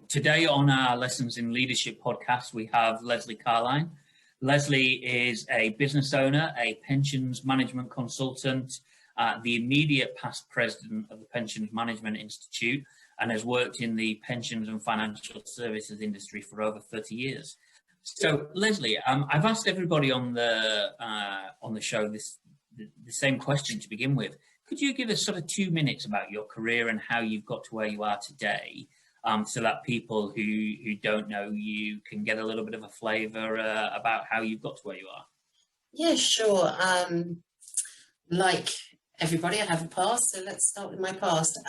Today on our Lessons in Leadership podcast, we have Lesley Carline. Lesley is a business owner, a pensions management consultant, the immediate past president of the Pensions Management Institute, and has worked in the pensions and financial services industry for over 30 years. So, Lesley, I've asked everybody on the show the same question to begin with. Could you give us sort of 2 minutes about your career and how you've got to where you are today, so that people who don't know you can get a little bit of a flavour about how you've got to where you are? Yeah, sure. Like everybody, I have a past, so let's start with my past.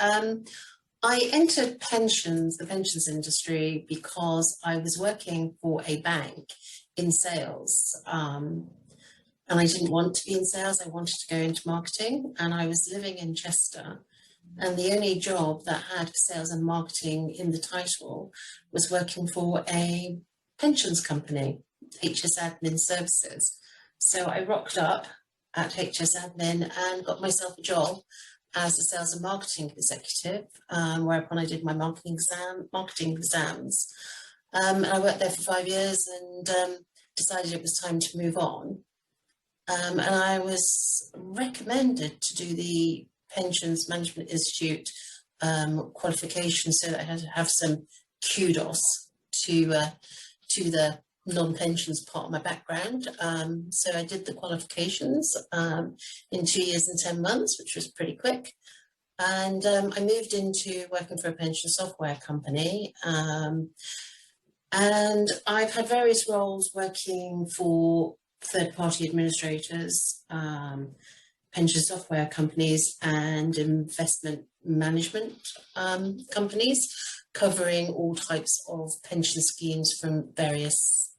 I entered the pensions industry, because I was working for a bank in sales. And I didn't want to be in sales, I wanted to go into marketing, and I was living in Chester. And the only job that had sales and marketing in the title was working for a pensions company, HS Admin Services. So I rocked up at HS Admin and got myself a job as a sales and marketing executive, whereupon I did my marketing exams. And I worked there for 5 years and decided it was time to move on. And I was recommended to do the Pensions Management Institute qualification, so that I had to have some kudos to the non-pensions part of my background. So I did the qualifications in 2 years and 10 months, which was pretty quick. And I moved into working for a pension software company. And I've had various roles working for third-party administrators, pension software companies and investment management companies, covering all types of pension schemes from various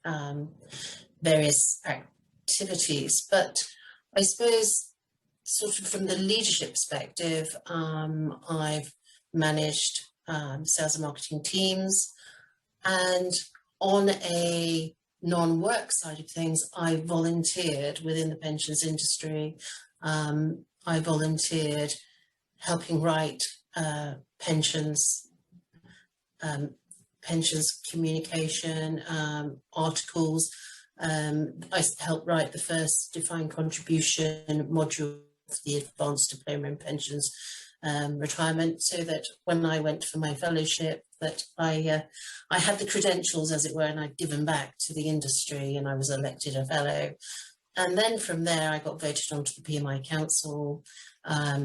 activities. But I suppose, sort of from the leadership perspective, I've managed sales and marketing teams, and on a non-work side of things, I volunteered within the pensions industry. I volunteered helping write pensions communication articles. I helped write the first defined contribution module for the advanced diploma in pensions retirement, so that when I went for my fellowship, that I had the credentials, as it were, and I'd given back to the industry, and I was elected a fellow. And then from there, I got voted onto the PMI Council,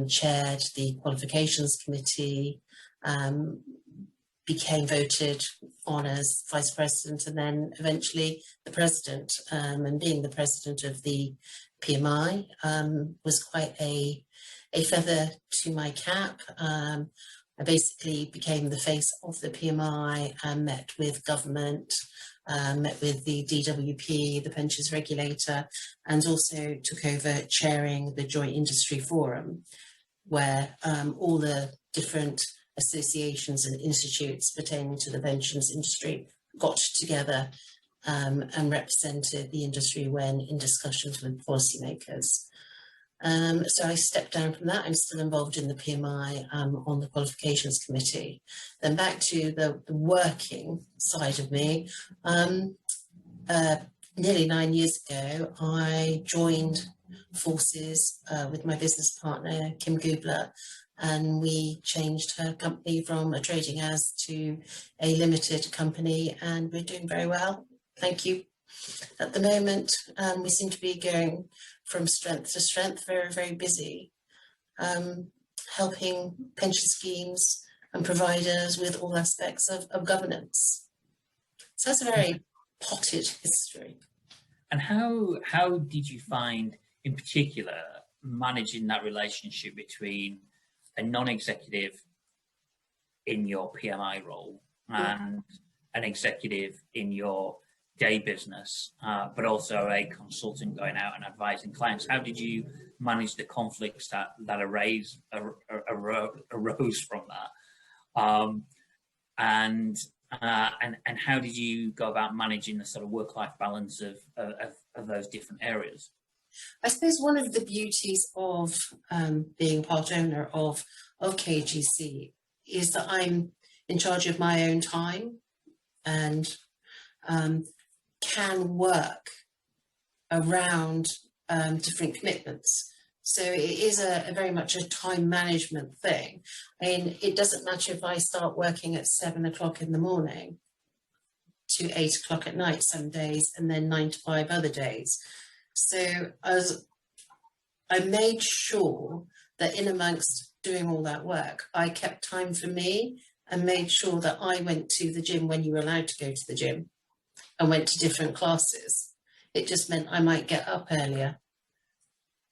chaired the qualifications committee, became voted on as vice president, and then eventually the president. And being the president of the PMI was quite a feather to my cap. I basically became the face of the PMI and met with government, met with the DWP, the pensions regulator, and also took over chairing the Joint Industry Forum, where all the different associations and institutes pertaining to the pensions industry got together and represented the industry when in discussions with policymakers. So I stepped down from that. I'm still involved in the PMI on the qualifications committee. Then back to the working side of me. Nearly 9 years ago, I joined forces with my business partner, Kim Gubler, and we changed her company from a trading as to a limited company, and we're doing very well. Thank you. At the moment, we seem to be going from strength to strength, very, very busy, helping pension schemes and providers with all aspects of governance. So that's a very potted history. And how did you find, in particular, managing that relationship between a non-executive in your PMI role and an executive in your day business, but also a consultant going out and advising clients? How did you manage the conflicts that arose from that? And how did you go about managing the sort of work-life balance of those different areas? I suppose one of the beauties of being part owner of KGC is that I'm in charge of my own time. and can work around different commitments. So it is a very much a time management thing. I mean, it doesn't matter if I start working at 7 o'clock in the morning to 8 o'clock at night some days, and then 9 to 5 other days. So as I made sure that in amongst doing all that work, I kept time for me and made sure that I went to the gym when you were allowed to go to the gym and went to different classes. It just meant I might get up earlier.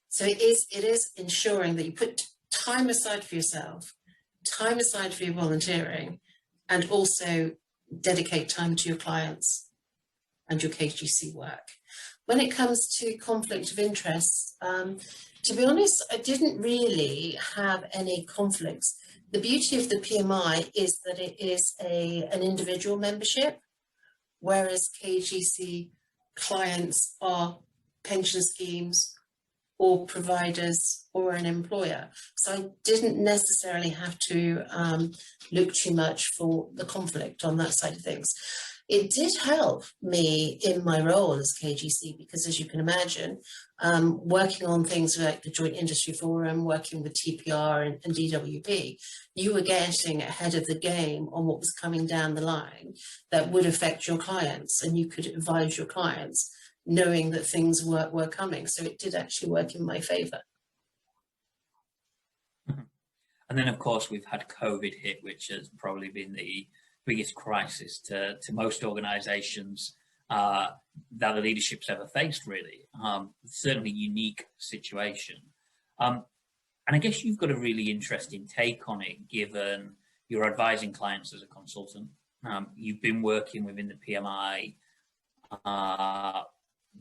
So it is ensuring that you put time aside for yourself, time aside for your volunteering, and also dedicate time to your clients and your KGC work. When it comes to conflict of interest, to be honest, I didn't really have any conflicts. The beauty of the PMI is that it is an individual membership, whereas KGC clients are pension schemes or providers or an employer. So I didn't necessarily have to look too much for the conflict on that side of things. It did help me in my role as KGC because, as you can imagine, working on things like the Joint Industry Forum, working with TPR and DWP, you were getting ahead of the game on what was coming down the line that would affect your clients, and you could advise your clients knowing that things were coming. So it did actually work in my favour. And then, of course, we've had COVID hit, which has probably been the biggest crisis to most organisations that the leadership's ever faced, really. Certainly unique situation. And I guess you've got a really interesting take on it, given you're advising clients as a consultant. You've been working within the PMI,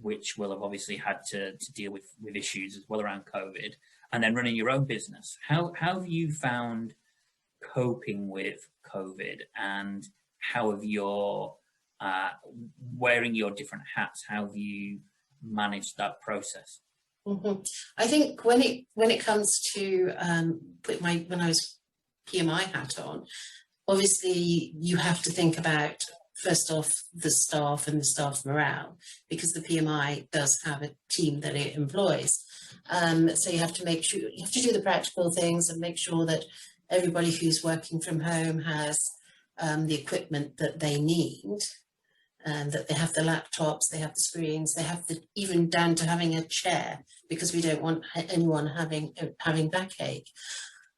which will have obviously had to deal with issues as well around COVID, and then running your own business. How have you found coping with COVID, and how have your wearing your different hats, how have you managed that process? Mm-hmm. I think when it comes to when I was PMI hat on, obviously you have to think about, first off, the staff and the staff morale, because the PMI does have a team that it employs. So you have to make sure, you have to do the practical things and make sure that everybody who's working from home has the equipment that they need, and that they have the laptops, they have the screens, they have even down to having a chair, because we don't want anyone having backache.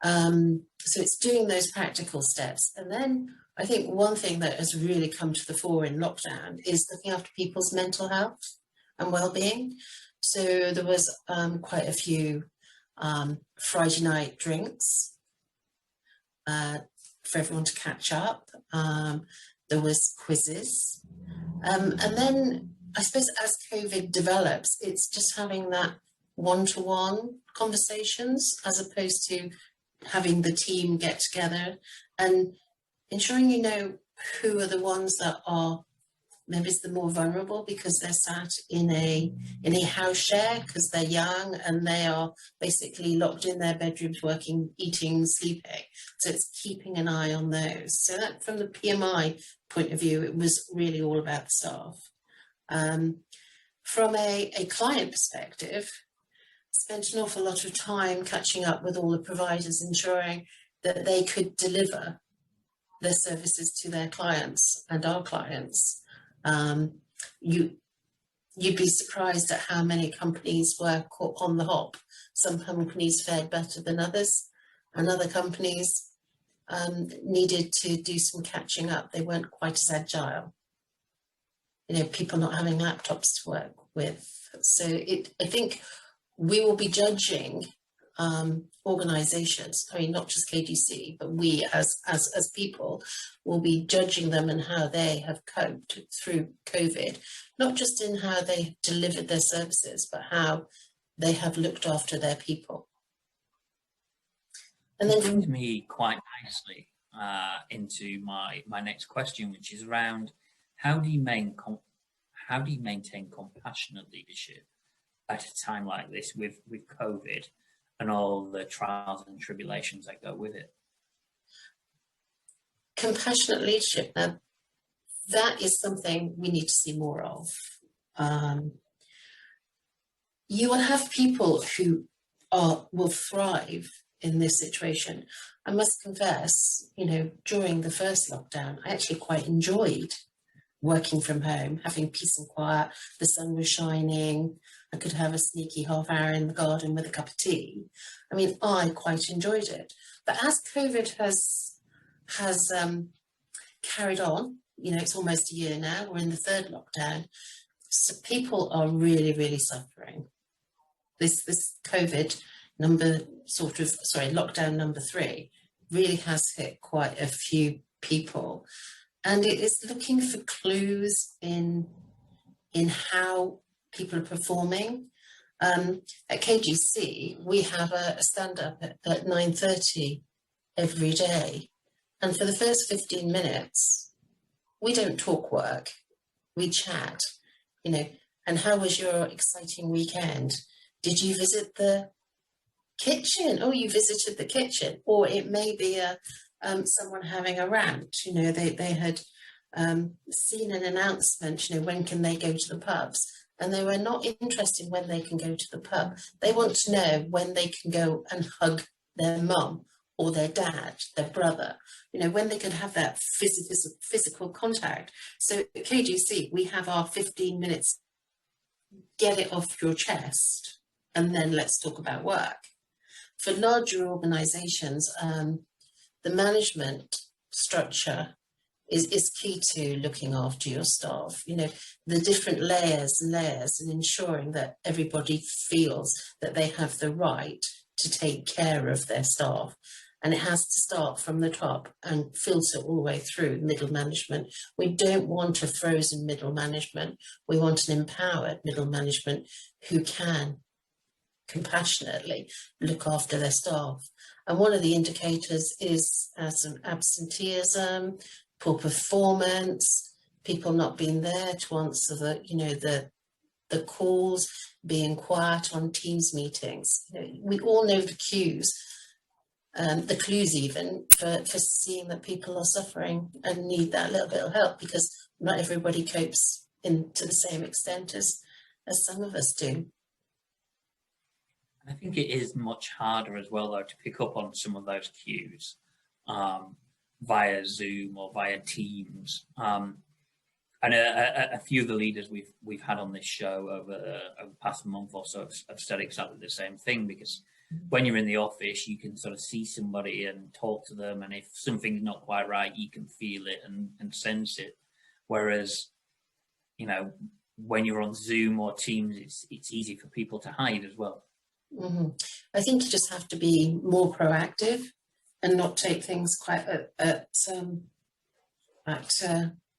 So it's doing those practical steps. And then I think one thing that has really come to the fore in lockdown is looking after people's mental health and well-being. So there was quite a few Friday night drinks for everyone to catch up. There was quizzes. And then I suppose as COVID develops, it's just having that one-to-one conversations as opposed to having the team get together and ensuring you know who are the ones that are maybe the more vulnerable because they're sat in a house share because they're young and they are basically locked in their bedrooms working, eating, sleeping. So it's keeping an eye on those. So that from the PMI point of view, it was really all about the staff. From a client perspective, spent an awful lot of time catching up with all the providers, ensuring that they could deliver their services to their clients and our clients. You'd be surprised at how many companies were caught on the hop. Some companies fared better than others, and other companies needed to do some catching up. They weren't quite as agile. You know, people not having laptops to work with. So I think we will be judging organisations. I mean, not just KGC, but we as people will be judging them and how they have coped through COVID, not just in how they delivered their services, but how they have looked after their people. And then brings me quite nicely into my next question, which is around how do you maintain compassionate leadership at a time like this with COVID and all the trials and tribulations that go with it? Compassionate leadership. Now, that is something we need to see more of. You will have people who will thrive in this situation. I must confess, during the first lockdown, I actually quite enjoyed working from home, having peace and quiet. The sun was shining. I could have a sneaky half hour in the garden with a cup of tea. I mean, I quite enjoyed it. But as COVID has carried on, it's almost a year now, we're in the third lockdown, so people are really, really suffering. This COVID lockdown number 3 really has hit quite a few people, and it is looking for clues in how people are performing. At KGC, we have a stand-up at 9:30 every day, and for the first 15 minutes, we don't talk work, we chat, and how was your exciting weekend? Did you visit the kitchen? Oh, you visited the kitchen. Or it may be someone having a rant. They had seen an announcement, when can they go to the pubs? And they were not interested when they can go to the pub. They want to know when they can go and hug their mum or their dad, their brother, when they can have that physical contact. So at KGC, we have our 15 minutes, get it off your chest, and then let's talk about work. For larger organisations, the management structure is key to looking after your staff. The different layers and ensuring that everybody feels that they have the right to take care of their staff. And it has to start from the top and filter all the way through middle management. We don't want a frozen middle management. We want an empowered middle management who can compassionately look after their staff. And one of the indicators is some absenteeism, poor performance, people not being there to answer the calls, being quiet on Teams meetings. We all know the cues, the clues even for seeing that people are suffering and need that little bit of help, because not everybody copes to the same extent as some of us do. I think it is much harder as well, though, to pick up on some of those cues via Zoom or via Teams. And a few of the leaders we've had on this show over the past month or so have said exactly the same thing, because when you're in the office, you can sort of see somebody and talk to them, and if something's not quite right, you can feel it and sense it. Whereas, when you're on Zoom or Teams, it's easy for people to hide as well. Mm-hmm. I think you just have to be more proactive and not take things quite at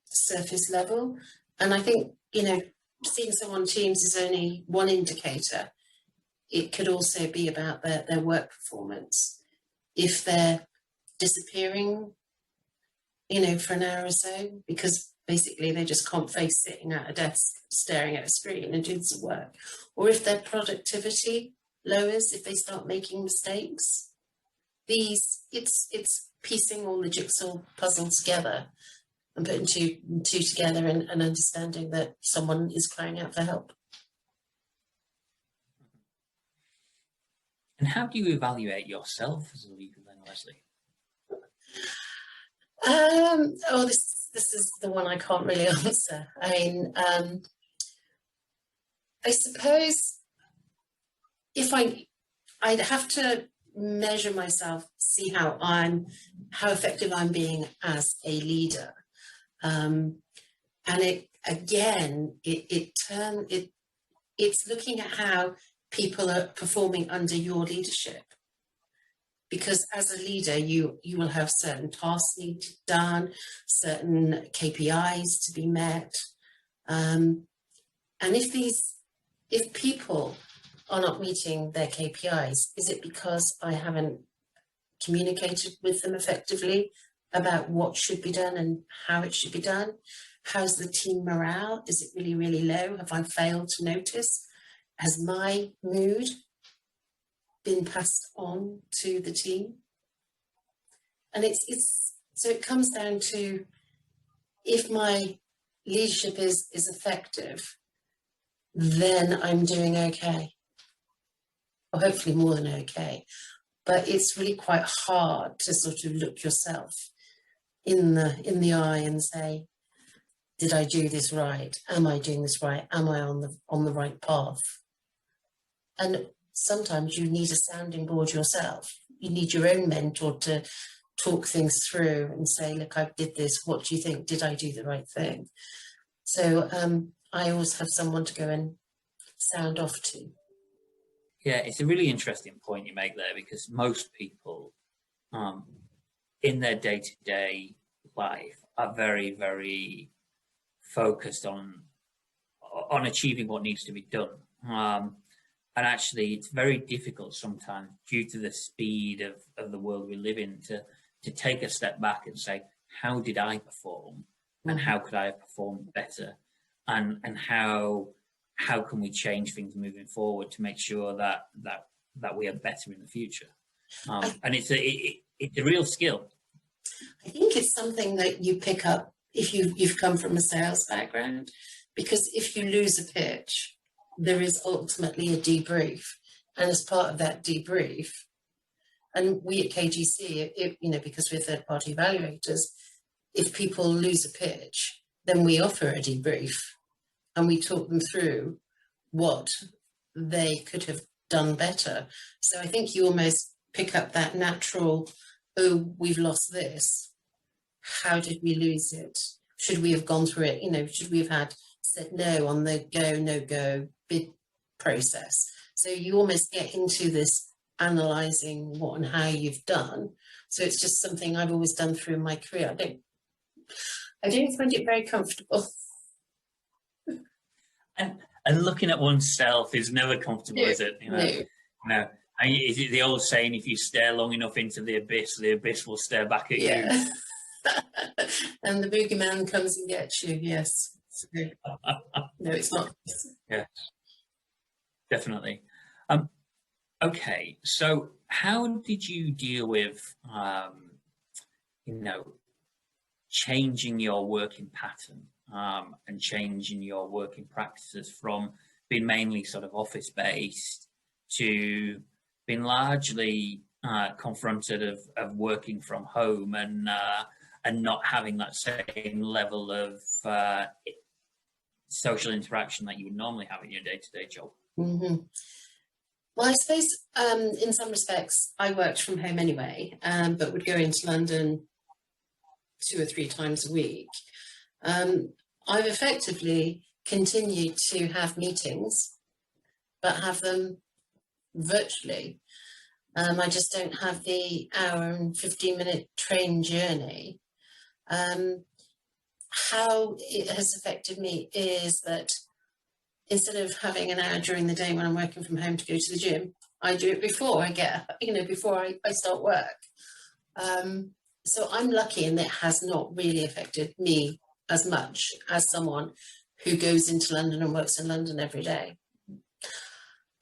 surface level. And I think, seeing someone on Teams is only one indicator. It could also be about their work performance. If they're disappearing, for an hour or so, because basically they just can't face sitting at a desk, staring at a screen and doing some work. Or if their productivity lowers, if they start making mistakes. It's piecing all the jigsaw puzzle together and putting two together and understanding that someone is crying out for help. And how do you evaluate yourself as a leader then, Lesley? This is the one I can't really answer. I mean, I suppose if I'd have to measure myself, see how effective I'm being as a leader. And it's looking at how people are performing under your leadership. Because as a leader, you will have certain tasks need to be done, certain KPIs to be met. And if people are not meeting their KPIs, is it because I haven't communicated with them effectively about what should be done and how it should be done? How's the team morale? Is it really, really low? Have I failed to notice? Has my mood been passed on to the team? And so it comes down to, if my leadership is effective, then I'm doing okay, or hopefully more than okay. But it's really quite hard to sort of look yourself in the eye and say, did I do this right? Am I doing this right? Am I on the right path? And sometimes you need a sounding board yourself. You need your own mentor to talk things through and say, look, I did this. What do you think? Did I do the right thing? So I always have someone to go and sound off to. Yeah, it's a really interesting point you make there, because most people in their day-to-day life are very, very focused on achieving what needs to be done. And actually, it's very difficult sometimes, due to the speed of the world we live in, to take a step back and say, how did I perform, and how could I have performed better, and how can we change things moving forward to make sure that we are better in the future. And it's a real skill. I think it's something that you pick up if you've come from a sales background, because if you lose a pitch, there is ultimately a debrief, and as part of that debrief, and we at KGC, because we're third-party evaluators, if people lose a pitch, then we offer a debrief, and we talk them through what they could have done better. So I think you almost pick up that natural, oh, we've lost this. How did we lose it? Should we have gone through it? Should we have said no on the go, no go bid process? So you almost get into this analysing what and how you've done. So it's just something I've always done through my career. I don't find it very comfortable. And looking at oneself is never comfortable, is it? No. Is it the old saying, if you stare long enough into the abyss will stare back at you? And the boogeyman comes and gets you, yes. No, it's not. Yeah, definitely. Okay, so how did you deal with, changing your working pattern and changing your working practices from being mainly sort of office-based to being largely confronted of working from home and not having that same level of social interaction that you would normally have in your day-to-day job? Mm-hmm. Well, I suppose in some respects I worked from home anyway, but would go into London 2 or 3 times a week. I've effectively continued to have meetings, but have them virtually. I just don't have the hour and 15-minute train journey. How it has affected me is that instead of having an hour during the day when I'm working from home to go to the gym, I do it before I before I start work. So I'm lucky, and it has not really affected me as much as someone who goes into London and works in London every day.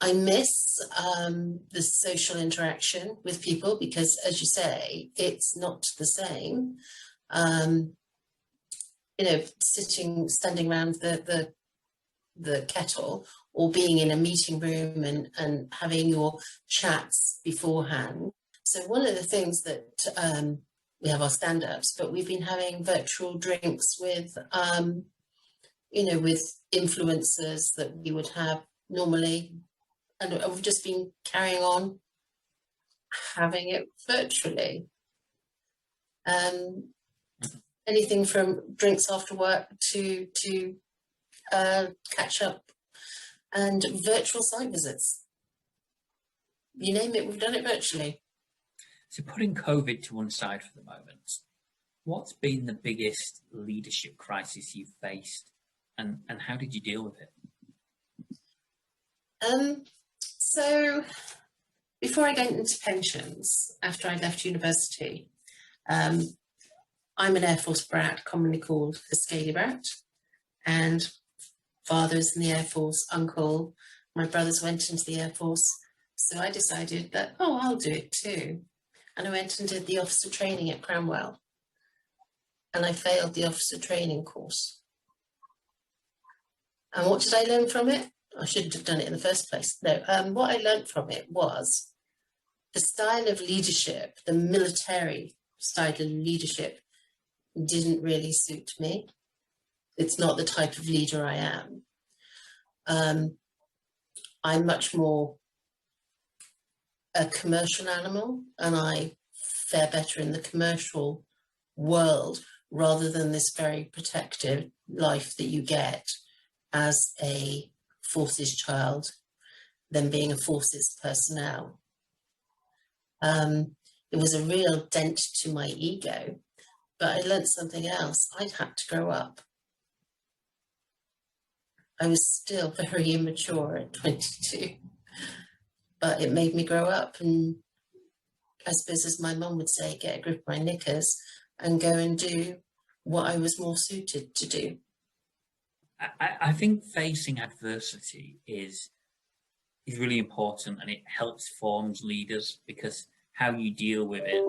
I miss the social interaction with people because, as you say, it's not the same. Standing around the kettle, or being in a meeting room and having your chats beforehand. So one of the things that we have our stand-ups, but we've been having virtual drinks with, with influencers that we would have normally, and we've just been carrying on having it virtually. Anything from drinks after work to catch up and virtual site visits. You name it, we've done it virtually. So putting COVID to one side for the moment, what's been the biggest leadership crisis you've faced, and how did you deal with it? So before I went into pensions, after I left university, I'm an Air Force brat, commonly called a scaly brat, and father's in the Air Force, uncle, my brothers went into the Air Force, so I decided that, I'll do it too. And I went and did the officer training at Cranwell. and I failed the officer training course. And what did I learn from it? I shouldn't have done it in the first place. No, what I learned from it was the style of leadership, the military style of leadership, didn't really suit me. It's not the type of leader I am. I'm much more a commercial animal, and I fare better in the commercial world rather than this very protective life that you get as a forces child than being a forces personnel. It was a real dent to my ego, but I learned something else. I'd had to grow up. I was still very immature at 22, but it made me grow up, and I suppose, as my mum would say, get a grip of my knickers and go and do what I was more suited to do. I think facing adversity is really important, and it helps form leaders, because how you deal with it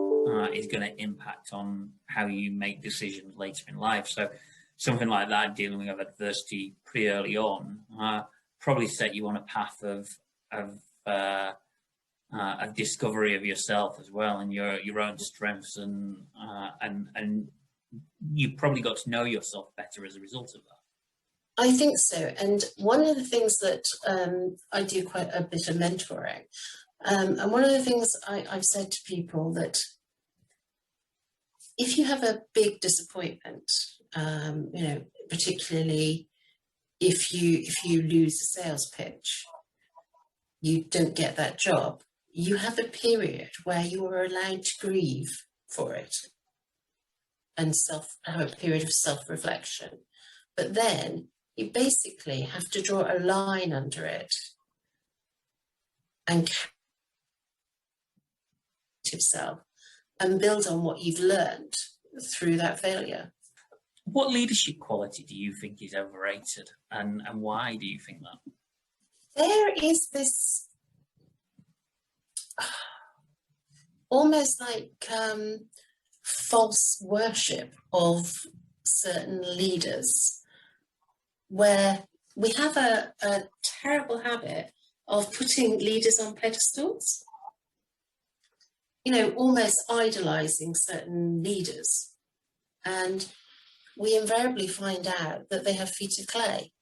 is going to impact on how you make decisions later in life. So something like that, dealing with adversity pretty early on, probably set you on a path of discovery of yourself as well, and your own strengths, and you probably got to know yourself better as a result of that. I think so. And one of the things that I do quite a bit of mentoring, and one of the things I've said to people, that if you have a big disappointment, particularly if you lose a sales pitch, you don't get that job, you have a period where you are allowed to grieve for it and have a period of self-reflection. But then you basically have to draw a line under it and yourself and build on what you've learned through that failure. What leadership quality do you think is overrated, and why do you think that? There is this almost like false worship of certain leaders, where we have a terrible habit of putting leaders on pedestals, almost idolizing certain leaders. And we invariably find out that they have feet of clay.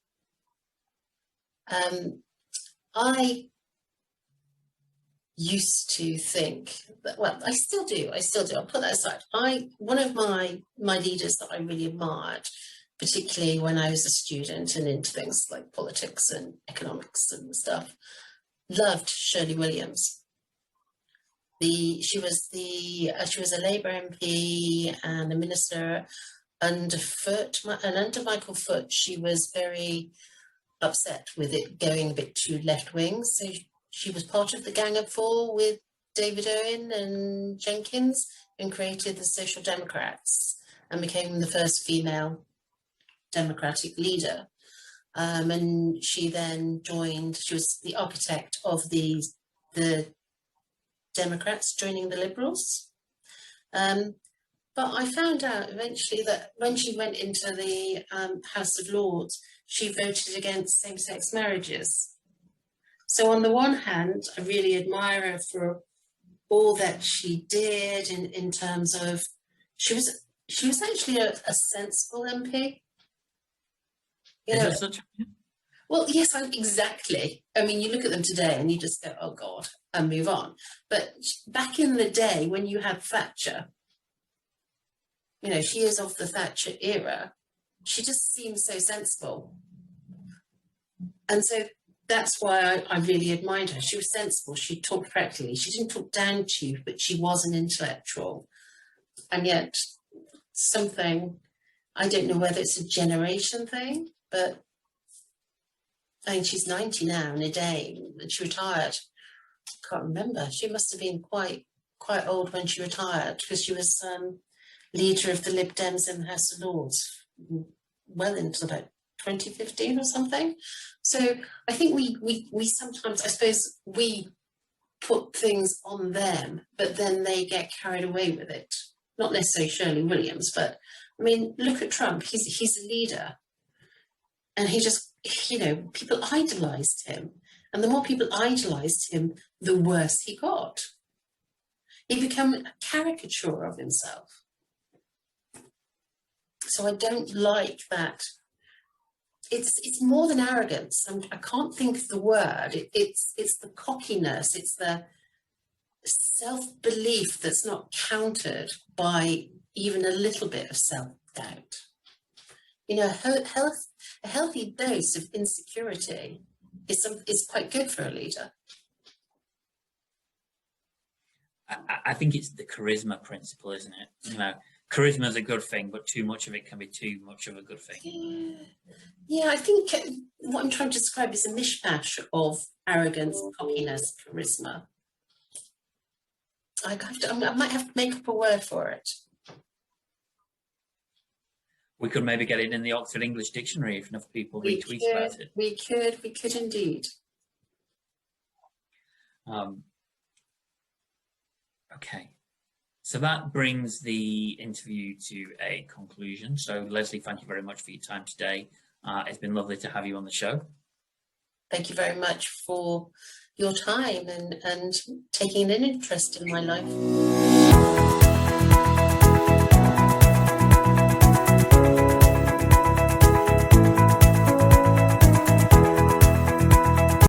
I used to think that, well, I still do, I'll put that aside. One of my leaders that I really admired, particularly when I was a student and into things like politics and economics and stuff, loved Shirley Williams. She was a Labour MP and a minister under Michael Foot. She was very upset with it going a bit too left wing. So she was part of the Gang of Four with David Owen and Jenkins, and created the Social Democrats and became the first female Democratic leader. And she then she was the architect of the Democrats joining the Liberals. But I found out eventually that when she went into the House of Lords, she voted against same-sex marriages. So on the one hand, I really admire her for all that she did in terms of, she was actually a sensible MP. Well, yes, exactly. I mean, you look at them today and you just go, oh God, and move on. But back in the day when you had Thatcher, she is of the Thatcher era, she just seems so sensible. And so that's why I really admired her. She was sensible, she talked practically, she didn't talk down to you, but she was an intellectual. And yet something, I don't know whether it's a generation thing, but I mean, she's 90 now in a day, and she retired. I can't remember. She must have been quite old when she retired, because she was leader of the Lib Dems in the House of Lords well into about 2015 or something. So I think we sometimes, I suppose, we put things on them, but then they get carried away with it. Not necessarily Shirley Williams, but I mean, look at Trump. He's a leader, and he just, people idolized him, and the more people idolized him, the worse he got. He became a caricature of himself. So I don't like that. It's more than arrogance. I can't think of the word. It's the cockiness. It's the self-belief that's not countered by even a little bit of self-doubt. A healthy dose of insecurity is quite good for a leader. I think it's the charisma principle, isn't it? Charisma is a good thing, but too much of it can be too much of a good thing. Yeah, I think what I'm trying to describe is a mishmash of arrogance, cockiness, charisma. I might have to make up a word for it. We could maybe get it in the Oxford English Dictionary if enough people retweet about it. We could indeed. Okay, so that brings the interview to a conclusion. So Lesley, thank you very much for your time today. It's been lovely to have you on the show. Thank you very much for your time and taking an interest in my life.